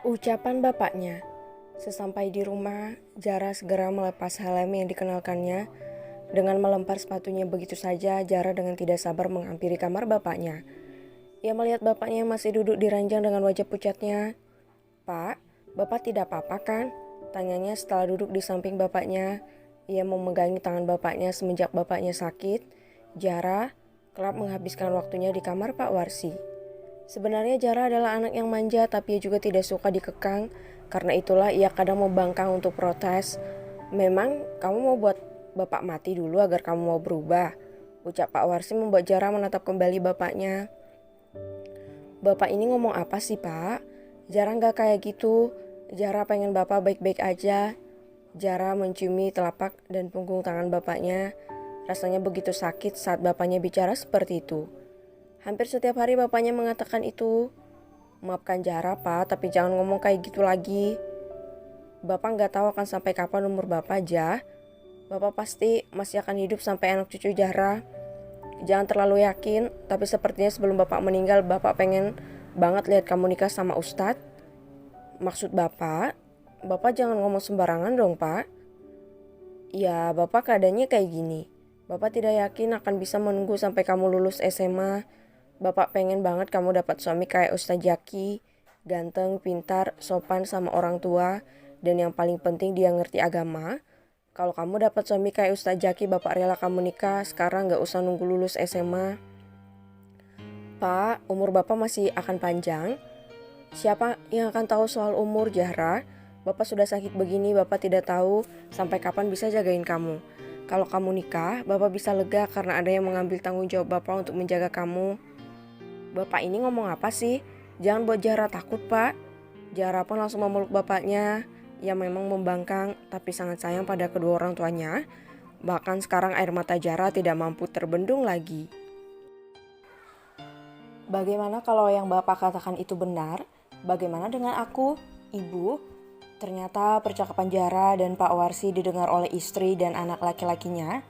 Ucapan bapaknya. Sesampai di rumah, Jara segera melepas helm yang dikenalkannya. Dengan melempar sepatunya begitu saja, Jara dengan tidak sabar menghampiri kamar bapaknya. Ia melihat bapaknya masih duduk di ranjang dengan wajah pucatnya. "Pak, bapak tidak apa-apa kan?" tanyanya setelah duduk di samping bapaknya. Ia memegangi tangan bapaknya semenjak bapaknya sakit. Jara kerap menghabiskan waktunya di kamar Pak Warsi. Sebenarnya Jara adalah anak yang manja, tapi ia juga tidak suka dikekang. Karena itulah ia kadang membangkang untuk protes. "Memang kamu mau buat bapak mati dulu agar kamu mau berubah?" ucap Pak Warsi membuat Jara menatap kembali bapaknya. "Bapak ini ngomong apa sih, Pak? Jara nggak kayak gitu. Jara pengen bapak baik-baik aja." Jara menciumi telapak dan punggung tangan bapaknya. Rasanya begitu sakit saat bapaknya bicara seperti itu. Hampir setiap hari bapaknya mengatakan itu. "Maafkan Jara, Pak, tapi jangan ngomong kayak gitu lagi. Bapak nggak tahu akan sampai kapan umur Bapak, Jah. Bapak pasti masih akan hidup sampai anak cucu Jara. Jangan terlalu yakin, tapi sepertinya sebelum Bapak meninggal, Bapak pengen banget lihat kamu nikah sama Ustadz." "Maksud Bapak? Bapak jangan ngomong sembarangan dong, Pak." "Ya, Bapak keadaannya kayak gini. Bapak tidak yakin akan bisa menunggu sampai kamu lulus SMA. Bapak pengen banget kamu dapat suami kayak Ustadz Jaki, ganteng, pintar, sopan sama orang tua, dan yang paling penting dia ngerti agama. Kalau kamu dapat suami kayak Ustadz Jaki, Bapak rela kamu nikah sekarang, gak usah nunggu lulus SMA. Pak, umur Bapak masih akan panjang. Siapa yang akan tahu soal umur, Zahra? Bapak sudah sakit begini, Bapak tidak tahu sampai kapan bisa jagain kamu. Kalau kamu nikah, Bapak bisa lega karena ada yang mengambil tanggung jawab Bapak untuk menjaga kamu." "Bapak ini ngomong apa sih? Jangan buat Jara takut, Pak." Jara pun langsung memeluk bapaknya. Ia memang membangkang, tapi sangat sayang pada kedua orang tuanya. Bahkan sekarang air mata Jara tidak mampu terbendung lagi. "Bagaimana kalau yang Bapak katakan itu benar? Bagaimana dengan aku, Ibu?" Ternyata percakapan Jara dan Pak Warsi didengar oleh istri dan anak laki-lakinya.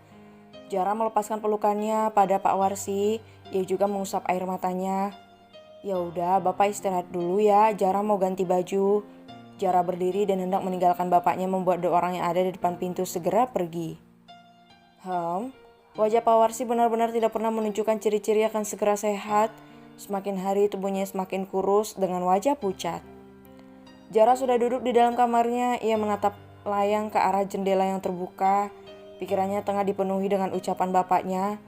Jara melepaskan pelukannya pada Pak Warsi. Ia juga mengusap air matanya. "Ya udah, Bapak istirahat dulu ya. Jara mau ganti baju." Jara berdiri dan hendak meninggalkan bapaknya membuat dua orang yang ada di depan pintu segera pergi. Wajah Pak Warsi benar-benar tidak pernah menunjukkan ciri-ciri akan segera sehat. Semakin hari tubuhnya semakin kurus dengan wajah pucat. Jara sudah duduk di dalam kamarnya. Ia menatap layang ke arah jendela yang terbuka. Pikirannya tengah dipenuhi dengan ucapan bapaknya.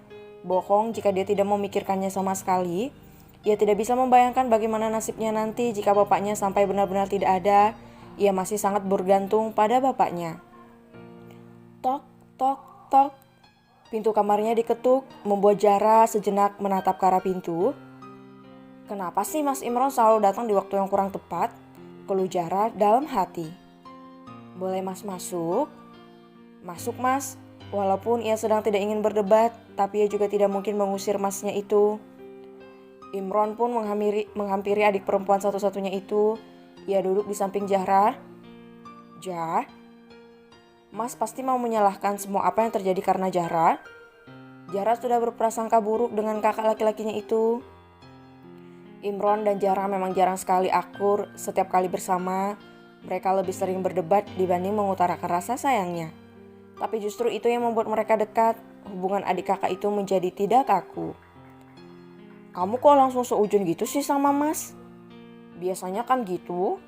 Bohong jika dia tidak memikirkannya sama sekali. Ia tidak bisa membayangkan bagaimana nasibnya nanti jika bapaknya sampai benar-benar tidak ada. Ia masih sangat bergantung pada bapaknya. Tok, tok, tok. Pintu kamarnya diketuk, membuat Jara sejenak menatap ke arah pintu. "Kenapa sih Mas Imron selalu datang di waktu yang kurang tepat?" keluh Jara dalam hati. "Boleh Mas masuk?" "Masuk Mas." Walaupun ia sedang tidak ingin berdebat, tapi ia juga tidak mungkin mengusir masnya itu. Imron pun menghampiri adik perempuan satu-satunya itu. Ia duduk di samping Zahra. "Jah, Mas pasti mau menyalahkan semua apa yang terjadi karena Zahra." Zahra sudah berprasangka buruk dengan kakak laki-lakinya itu. Imron dan Zahra memang jarang sekali akur. Setiap kali bersama, mereka lebih sering berdebat dibanding mengutarakan rasa sayangnya. Tapi justru itu yang membuat mereka dekat. Hubungan adik kakak itu menjadi tidak kaku. "Kamu kok langsung seujun gitu sih sama Mas? Biasanya kan gitu."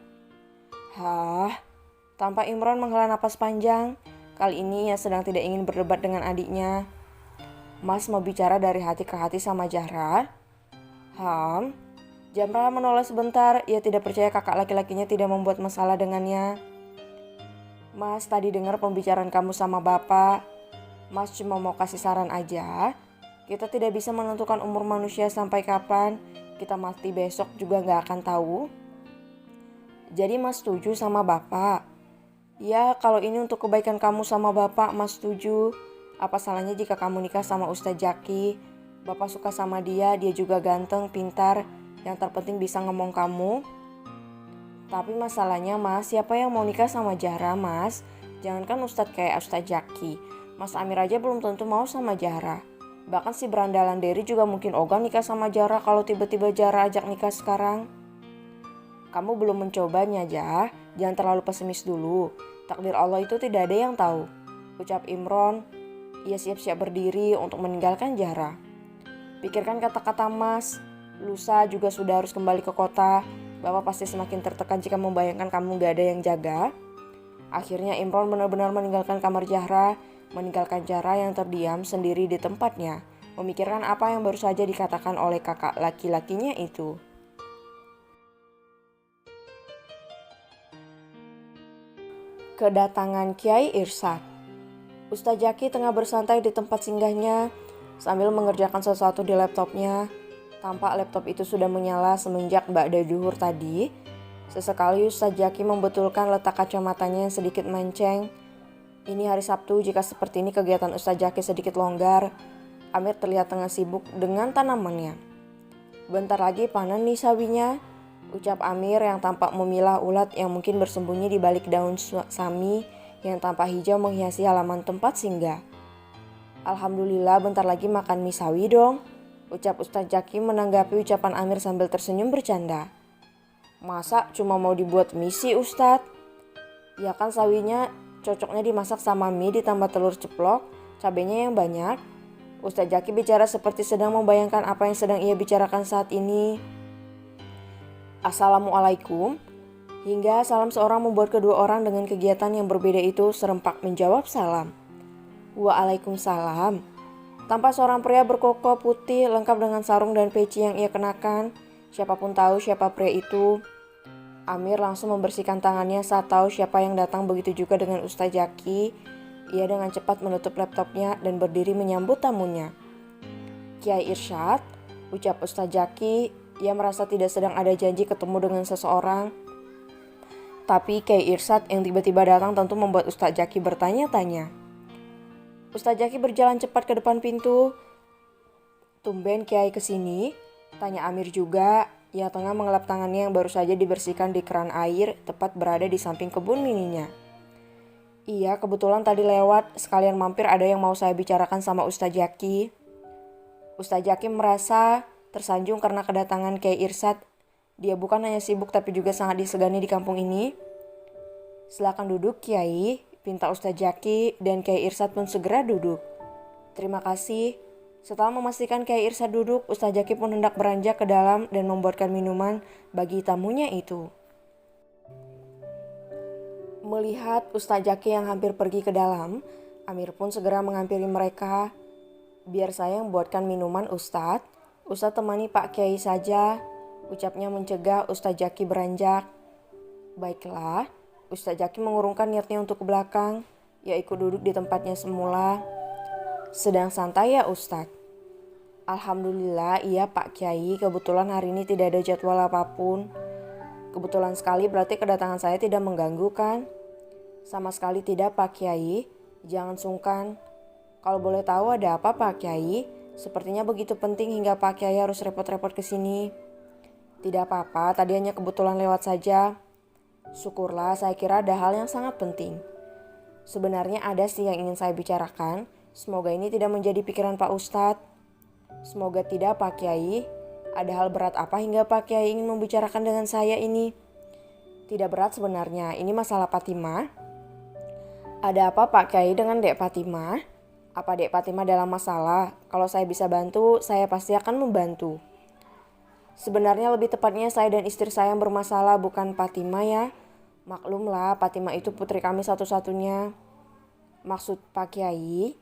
Tanpa Imron menghela napas panjang. Kali ini ia sedang tidak ingin berdebat dengan adiknya. "Mas mau bicara dari hati ke hati sama Zahra?" Jamra menoleh sebentar. Ia tidak percaya kakak laki-lakinya tidak membuat masalah dengannya. "Mas tadi dengar pembicaraan kamu sama Bapak. Mas cuma mau kasih saran aja. Kita tidak bisa menentukan umur manusia sampai kapan. Kita mati besok juga gak akan tahu." "Jadi Mas setuju sama Bapak?" "Ya, kalau ini untuk kebaikan kamu sama Bapak, Mas setuju. Apa salahnya jika kamu nikah sama Ustadz Jaki? Bapak suka sama dia, dia juga ganteng, pintar. Yang terpenting bisa ngomong kamu. Tapi masalahnya mas, siapa yang mau nikah sama Zahra mas? Jangankan Ustadz kayak Ustadz Jaki, Mas Amir aja belum tentu mau sama Zahra. Bahkan si berandalan Derry juga mungkin ogah nikah sama Zahra kalau tiba-tiba Zahra ajak nikah sekarang. Kamu belum mencobanya, Jah. Jangan terlalu pesimis dulu. Takdir Allah itu tidak ada yang tahu. Ucap Imron. Ia siap-siap berdiri untuk meninggalkan Zahra. Pikirkan kata-kata Mas. Lusa juga sudah harus kembali ke kota. Bapak pasti semakin tertekan jika membayangkan kamu gak ada yang jaga. Akhirnya Imron benar-benar meninggalkan kamar Zahra. Meninggalkan Zahra yang terdiam sendiri di tempatnya. Memikirkan apa yang baru saja dikatakan oleh kakak laki-lakinya itu. Kedatangan Kiai Irsyad. Ustadz Jaki tengah bersantai di tempat singgahnya sambil mengerjakan sesuatu di laptopnya. Tampak laptop itu sudah menyala semenjak ba'da zuhur tadi. Sesekali Ustadz Jaki membetulkan letak kacamatanya yang sedikit menceng. Ini hari Sabtu, jika seperti ini kegiatan Ustadz Jaki sedikit longgar. Amir terlihat tengah sibuk dengan tanamannya. Bentar lagi panen nih sawinya, ucap Amir yang tampak memilah ulat yang mungkin bersembunyi di balik daun sami yang tampak hijau menghiasi halaman tempat singgah. Alhamdulillah bentar lagi makan mie sawi dong, ucap Ustadz Jaki menanggapi ucapan Amir sambil tersenyum bercanda. Masa cuma mau dibuat mie sih Ustadz? Ya kan sawinya cocoknya dimasak sama mie ditambah telur ceplok, cabenya yang banyak. Ustadz Jaki bicara seperti sedang membayangkan apa yang sedang ia bicarakan saat ini. Assalamualaikum. Hingga salam seorang membuat kedua orang dengan kegiatan yang berbeda itu serempak menjawab salam. Waalaikumsalam. Tampak seorang pria berkoko putih lengkap dengan sarung dan peci yang ia kenakan. Siapapun tahu siapa pria itu. Amir langsung membersihkan tangannya saat tahu siapa yang datang, begitu juga dengan Ustadz Jaki. Ia dengan cepat menutup laptopnya dan berdiri menyambut tamunya. Kiai Irsyad, ucap Ustadz Jaki. Ia merasa tidak sedang ada janji ketemu dengan seseorang. Tapi Kiai Irsyad yang tiba-tiba datang tentu membuat Ustadz Jaki bertanya-tanya. Ustadz Jaki berjalan cepat ke depan pintu. Tumben Kiai kesini? Tanya Amir juga. Ia tengah mengelap tangannya yang baru saja dibersihkan di keran air, tepat berada di samping kebun mininya. Iya, kebetulan tadi lewat, sekalian mampir, ada yang mau saya bicarakan sama Ustadz Jaki. Ustadz Jaki merasa tersanjung karena kedatangan Kiai Irsyad. Dia bukan hanya sibuk tapi juga sangat disegani di kampung ini. Silakan duduk Kiai, pinta Ustadz Jaki, dan Kiai Irsyad pun segera duduk. Terima kasih. Setelah memastikan Kiai Irsyad duduk, Ustadz Jaki pun hendak beranjak ke dalam dan membuatkan minuman bagi tamunya itu. Melihat Ustadz Jaki yang hampir pergi ke dalam, Amir pun segera menghampiri mereka. Biar saya yang buatkan minuman Ustadz. Ustadz temani Pak Kiai saja, ucapnya mencegah Ustadz Jaki beranjak. Baiklah, Ustadz Jaki mengurungkan niatnya untuk ke belakang. Ia ikut duduk di tempatnya semula. Sedang santai ya Ustadz? Alhamdulillah iya Pak Kiai, kebetulan hari ini tidak ada jadwal apapun. Kebetulan sekali berarti kedatangan saya tidak mengganggu kan? Sama sekali tidak Pak Kiai, jangan sungkan. Kalau boleh tahu ada apa Pak Kiai? Sepertinya begitu penting hingga Pak Kiai harus repot-repot ke sini. Tidak apa-apa, tadi hanya kebetulan lewat saja. Syukurlah, saya kira ada hal yang sangat penting. Sebenarnya ada sih yang ingin saya bicarakan. Semoga ini tidak menjadi pikiran Pak Ustadz. Semoga tidak Pak Kiai. Ada hal berat apa hingga Pak Kiai ingin membicarakan dengan saya ini? Tidak berat sebenarnya, ini masalah Fatimah. Ada apa Pak Kiai dengan Dek Fatimah? Apa Dek Fatimah dalam masalah? Kalau saya bisa bantu, saya pasti akan membantu. Sebenarnya lebih tepatnya saya dan istri saya yang bermasalah, bukan Fatimah ya. Maklumlah, Fatimah itu putri kami satu-satunya. Maksud Pak Kiai,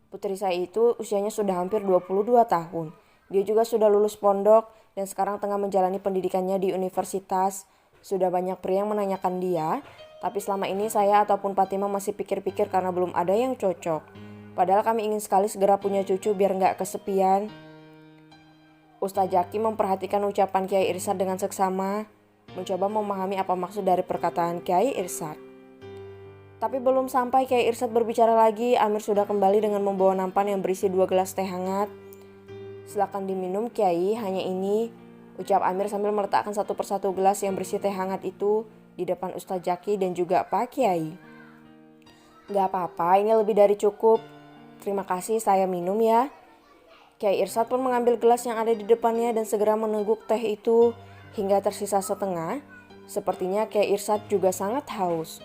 putri saya itu usianya sudah hampir 22 tahun. Dia juga sudah lulus pondok dan sekarang tengah menjalani pendidikannya di universitas. Sudah banyak pria yang menanyakan dia, tapi selama ini saya ataupun Fatimah masih pikir-pikir karena belum ada yang cocok. Padahal kami ingin sekali segera punya cucu biar gak kesepian. Ustadz Jaki memperhatikan ucapan Kiai Irsyad dengan seksama, mencoba memahami apa maksud dari perkataan Kiai Irsyad. Tapi belum sampai Kiai Irsyad berbicara lagi, Amir sudah kembali dengan membawa nampan yang berisi 2 gelas teh hangat. Silakan diminum Kiai, hanya ini, ucap Amir sambil meletakkan satu persatu gelas yang berisi teh hangat itu di depan Ustadz Jaki dan juga Pak Kiai. Gak apa-apa, ini lebih dari cukup. Terima kasih, saya minum ya. Kiai Irsad pun mengambil gelas yang ada di depannya dan segera meneguk teh itu hingga tersisa setengah. Sepertinya Kiai Irsad juga sangat haus.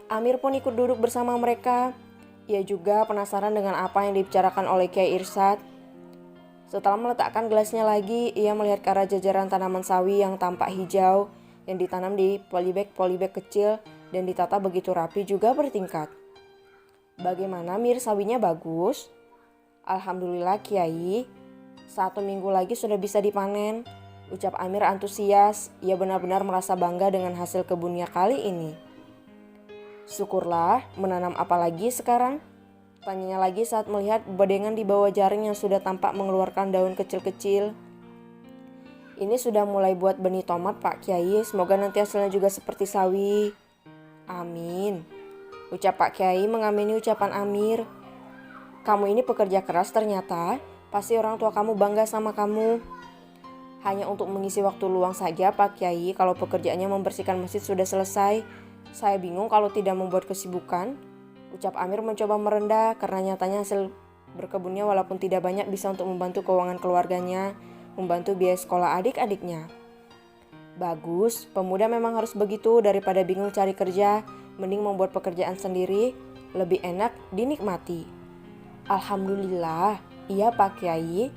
Amir pun ikut duduk bersama mereka. Ia juga penasaran dengan apa yang dibicarakan oleh Kiai Irsad. Setelah meletakkan gelasnya lagi, ia melihat ke arah jajaran tanaman sawi yang tampak hijau yang ditanam di polybag kecil dan ditata begitu rapi juga bertingkat. Bagaimana Mir, sawinya bagus? Alhamdulillah Kiai, 1 minggu lagi sudah bisa dipanen, ucap Amir antusias. Ia benar-benar merasa bangga dengan hasil kebunnya kali ini. Syukurlah, menanam apa lagi sekarang? Tanyanya lagi saat melihat bedengan di bawah jaring yang sudah tampak mengeluarkan daun kecil-kecil. Ini sudah mulai buat benih tomat Pak Kiai, semoga nanti hasilnya juga seperti sawi. Amin, ucap Pak Kiai mengamini ucapan Amir. Kamu ini pekerja keras ternyata, pasti orang tua kamu bangga sama kamu. Hanya untuk mengisi waktu luang saja Pak Kiai, kalau pekerjaannya membersihkan masjid sudah selesai. Saya bingung kalau tidak membuat kesibukan. Ucap Amir mencoba merendah karena nyatanya hasil berkebunnya walaupun tidak banyak bisa untuk membantu keuangan keluarganya, membantu biaya sekolah adik-adiknya. Bagus, pemuda memang harus begitu, daripada bingung cari kerja, mending membuat pekerjaan sendiri, lebih enak dinikmati. Alhamdulillah, iya Pak Kiai.